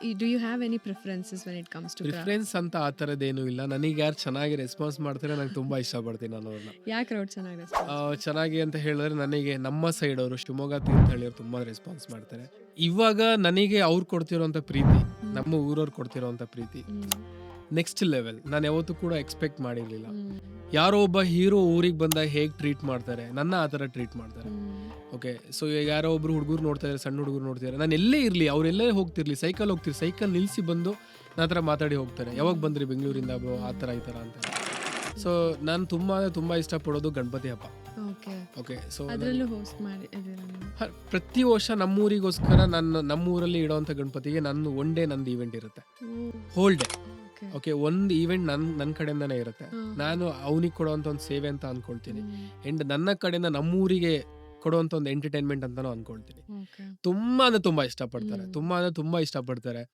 Do you have any preferences when it comes to craft? Preference ಅಂತ ಆ ಥರದ್ದೇನೂ ಇಲ್ಲ. ನನಗೆ ಯಾರು ಚೆನ್ನಾಗಿ ರೆಸ್ಪಾನ್ಸ್ ಮಾಡ್ತಾರೆ ನಂಗೆ ತುಂಬ ಇಷ್ಟಪಡ್ತೀನಿ ನಾನು ಅವ್ರನ್ನ. ಯಾಕೆ ಅವ್ರು ಚೆನ್ನಾಗಿ ರೆಸ್ಪಾನ್ಸ್ ಚೆನ್ನಾಗಿ ಅಂತ ಹೇಳಿದ್ರೆ ನನಗೆ ನಮ್ಮ ಸೈಡ್ ಅವರು ಶಿವಮೊಗ್ಗ ತೀರ್ಥಹಳ್ಳಿಯವ್ರು ತುಂಬ ರೆಸ್ಪಾನ್ಸ್ ಮಾಡ್ತಾರೆ. ಇವಾಗ ನನಗೆ ಅವ್ರು ಕೊಡ್ತಿರೋಂಥ ಪ್ರೀತಿ, ನಮ್ಮ ಊರವ್ರು ಕೊಡ್ತಿರೋಂಥ ಪ್ರೀತಿ ನೆಕ್ಸ್ಟ್ ಲೆವೆಲ್. ನಾನು ಯಾವತ್ತೂ ಕೂಡ ಎಕ್ಸ್ಪೆಕ್ಟ್ ಮಾಡಿರಲಿಲ್ಲ. ಯಾರೋ ಒಬ್ಬ ಹೀರೋ ಊರಿಗೆ ಬಂದಾಗ ಹೇಗೆ ಟ್ರೀಟ್ ಮಾಡ್ತಾರೆ, ನನ್ನ ಆ ಥರ ಟ್ರೀಟ್ ಮಾಡ್ತಾರೆ. ಓಕೆ, ಸೊ ಈಗ ಯಾರೋ ಒಬ್ರು ಹುಡುಗರು ನೋಡ್ತಾ ಇದ್ದಾರೆ, ಸಣ್ಣ ಹುಡುಗರು ನೋಡ್ತಿದ್ದಾರೆ, ನಾನು ಎಲ್ಲೇ ಇರಲಿ, ಅವರೆಲ್ಲೇ ಹೋಗ್ತಿರ್ಲಿ, ಸೈಕಲ್ ಹೋಗ್ತಿರ್ಲಿ, ಸೈಕಲ್ ನಿಲ್ಲಿಸಿ ಬಂದು ನನ್ನ ಹತ್ರ ಮಾತಾಡಿ ಹೋಗ್ತಾರೆ, ಯಾವಾಗ ಬಂದ್ರಿ ಬೆಂಗಳೂರಿಂದ ಬ್ರೋ, ಆ ಥರ ಈ ಥರ ಅಂತ. ಸೊ ನಾನು ತುಂಬ ಇಷ್ಟಪಡೋದು ಗಣಪತಿ ಹಬ್ಬ. ಓಕೆ, ಸೊ ಅದರಲ್ಲೂ ಹೋಸ್ಟ್ ಮಾಡಿ ಇದೀರಾ ನೀವು? ಪ್ರತಿ ವರ್ಷ ನಮ್ಮೂರಿಗೋಸ್ಕರ ನಮ್ಮೂರಲ್ಲಿ ಇಡೋವಂಥ ಗಣಪತಿಗೆ ನನ್ನ ಒನ್ ಡೇ ನಂದು ಈವೆಂಟ್ ಇರುತ್ತೆ, ಹೋಲ್ ಡೇ. ಓಕೆ, ಒಂದು ಈವೆಂಟ್ ನನ್ನ ಕಡೆಯಿಂದನೇ ಇರುತ್ತೆ. ನಾನು ಅವನಿಗೆ ಕೊಡುವಂಥ ಒಂದು ಸೇವೆ ಅಂತ ಅನ್ಕೊಳ್ತೀನಿ. ಆ್ಯಂಡ್ ನನ್ನ ಕಡೆಯಿಂದ ನಮ್ಮೂರಿಗೆ ಕೊಡುವಂಥ ಒಂದು ಎಂಟರ್ಟೈನ್ಮೆಂಟ್ ಅಂತಾನು ಅನ್ಕೊಳ್ತೀನಿ. ತುಂಬ ಇಷ್ಟಪಡ್ತಾರೆ, ತುಂಬ ಇಷ್ಟಪಡ್ತಾರೆ.